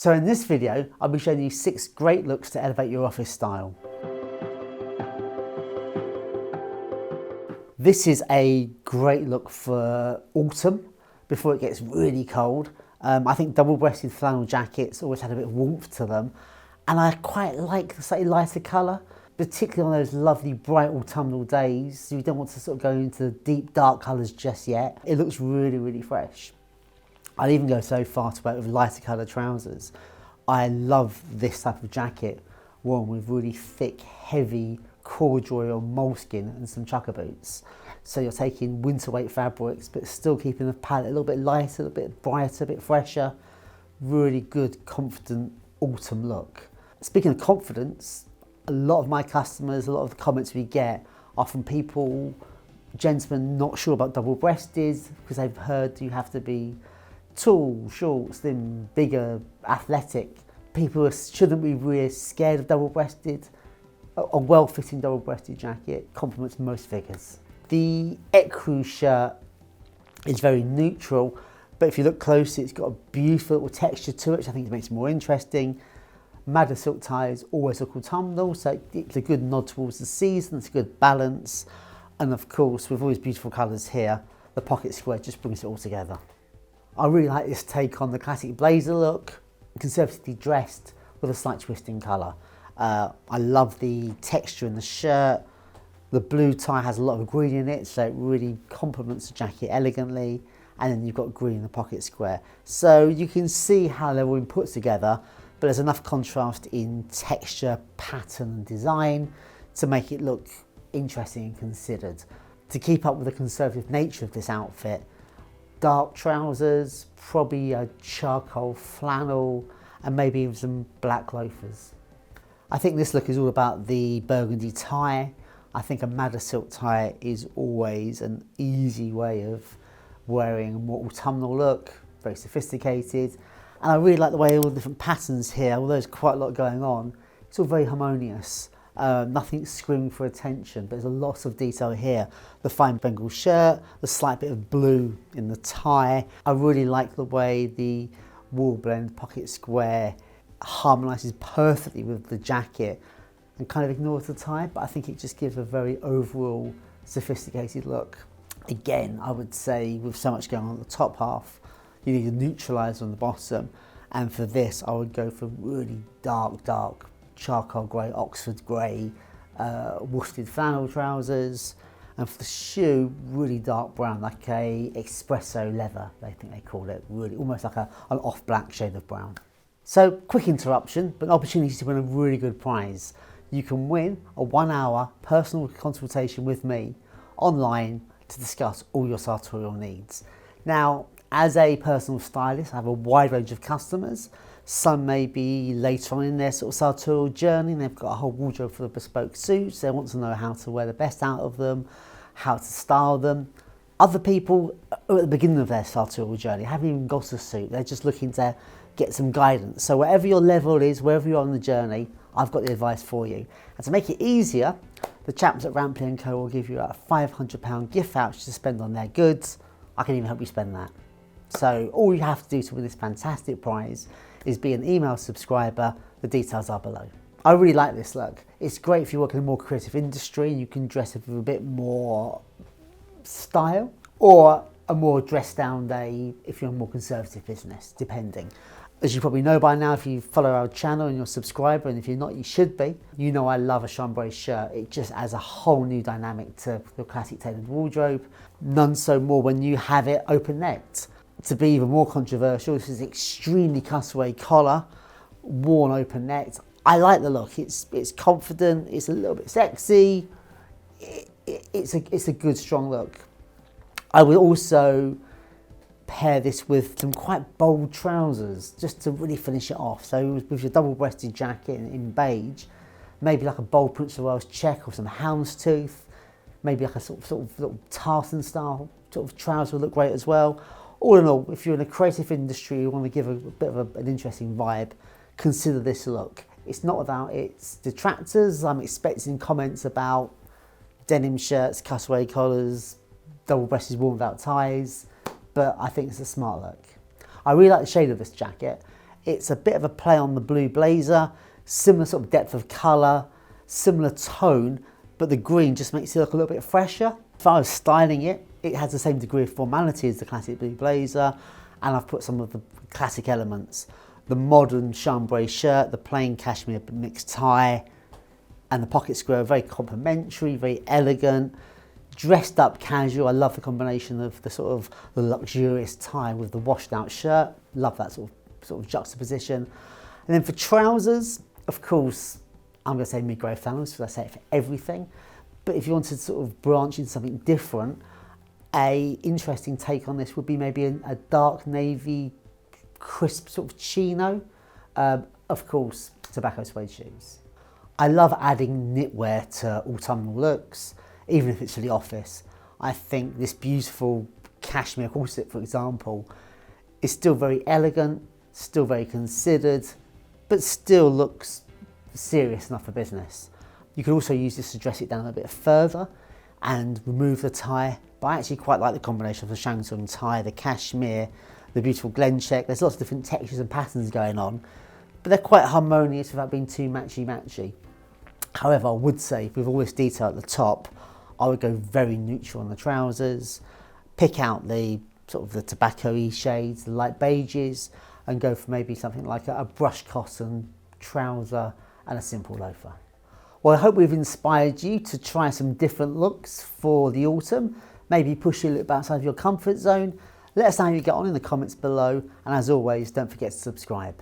So in this video, I'll be showing you 6 great looks to elevate your office style. This is a great look for autumn, before it gets really cold. I think double-breasted flannel jackets always had a bit of warmth to them, and I quite like the slightly lighter colour, particularly on those lovely bright autumnal days. You don't want to sort of go into deep dark colours just yet. It looks really, really fresh. I'd even go so far to wear it with lighter coloured trousers. I love this type of jacket worn with really thick, heavy corduroy or moleskin and some chukka boots. So you're taking winter weight fabrics, but still keeping the palette a little bit lighter, a little bit brighter, a bit fresher. Really good, confident autumn look. Speaking of confidence, a lot of my customers, a lot of the comments we get are from people, gentlemen not sure about double-breasted because they've heard you have to be tall, short, slim, bigger, athletic. People shouldn't be really scared of double-breasted. A well-fitting double-breasted jacket complements most figures. The ecru shirt is very neutral, but if you look closely, it's got a beautiful little texture to it, which I think makes it more interesting. Madder silk ties always look autumnal, so it's a good nod towards the season, it's a good balance. And of course, with all these beautiful colours here, the pocket square just brings it all together. I really like this take on the classic blazer look, conservatively dressed with a slight twist in colour. I love the texture in the shirt. The blue tie has a lot of green in it, so it really complements the jacket elegantly. And then you've got green in the pocket square. So you can see how they're all been put together, but there's enough contrast in texture, pattern and design to make it look interesting and considered. To keep up with the conservative nature of this outfit, dark trousers, probably a charcoal flannel, and maybe even some black loafers. I think this look is all about the burgundy tie. I think a madder silk tie is always an easy way of wearing a more autumnal look, very sophisticated. And I really like the way all the different patterns here, although there's quite a lot going on, it's all very harmonious. Nothing screaming for attention, but there's a lot of detail here. The fine Bengal shirt, the slight bit of blue in the tie. I really like the way the wool blend pocket square harmonises perfectly with the jacket and kind of ignores the tie, but I think it just gives a very overall sophisticated look. Again, I would say with so much going on at the top half, you need a neutraliser on the bottom, and for this I would go for really dark charcoal grey, Oxford grey, worsted flannel trousers, and for the shoe, really dark brown, like a espresso leather, I think they call it, really almost like an off black shade of brown. So, quick interruption, but an opportunity to win a really good prize. You can win a 1-hour personal consultation with me online to discuss all your sartorial needs. Now, as a personal stylist, I have a wide range of customers. Some may be later on in their sort of sartorial journey and they've got a whole wardrobe full of bespoke suits. They want to know how to wear the best out of them, how to style them. Other people are at the beginning of their sartorial journey, haven't even got a suit. They're just looking to get some guidance. So whatever your level is, wherever you're on the journey, I've got the advice for you. And to make it easier, the chaps at Rampley & Co will give you a £500 gift voucher to spend on their goods. I can even help you spend that. So all you have to do to win this fantastic prize is be an email subscriber. The details are below. I really like this look. It's great if you work in a more creative industry and you can dress it with a bit more style, or a more dressed down day if you're a more conservative business, depending. As you probably know by now, if you follow our channel and you're a subscriber, and if you're not, you should be. You know I love a chambray shirt. It just adds a whole new dynamic to your classic tailored wardrobe. None so more when you have it open-necked. To be even more controversial, this is extremely cutaway collar, worn open-necked. I like the look. It's confident. It's a little bit sexy. It's a good, strong look. I would also pair this with some quite bold trousers just to really finish it off. So with your double-breasted jacket in beige, maybe like a bold Prince of Wales check or some houndstooth, maybe like a sort of little tartan style sort of trouser would look great as well. All in all, if you're in a creative industry, you want to give a bit of an interesting vibe, consider this look. It's not without its detractors. I'm expecting comments about denim shirts, cutaway collars, double-breasted worn without ties, but I think it's a smart look. I really like the shade of this jacket. It's a bit of a play on the blue blazer, similar sort of depth of colour, similar tone, but the green just makes it look a little bit fresher. If I was styling it, it has the same degree of formality as the classic blue blazer, and I've put some of the classic elements. The modern chambray shirt, the plain cashmere mixed tie, and the pocket square are very complementary, very elegant, dressed up casual. I love the combination of the sort of the luxurious tie with the washed out shirt. Love that sort of juxtaposition. And then for trousers, of course, I'm going to say mid-grade flannels because I say it for everything. But if you wanted to sort of branch into something different, a interesting take on this would be maybe a dark navy, crisp sort of chino. Of course, tobacco suede shoes. I love adding knitwear to autumnal looks, even if it's for the office. I think this beautiful cashmere corset, for example, is still very elegant, still very considered, but still looks serious enough for business. You could also use this to dress it down a bit further and remove the tie, but I actually quite like the combination of the shantung tie, the cashmere, the beautiful glen check. There's lots of different textures and patterns going on, but they're quite harmonious without being too matchy-matchy. However, I would say with all this detail at the top, I would go very neutral on the trousers, pick out the sort of the tobacco-y shades, the light beiges, and go for maybe something like a brushed cotton trouser and a simple loafer. Well, I hope we've inspired you to try some different looks for the autumn, maybe push you a little bit outside of your comfort zone. Let us know how you get on in the comments below, and as always, don't forget to subscribe.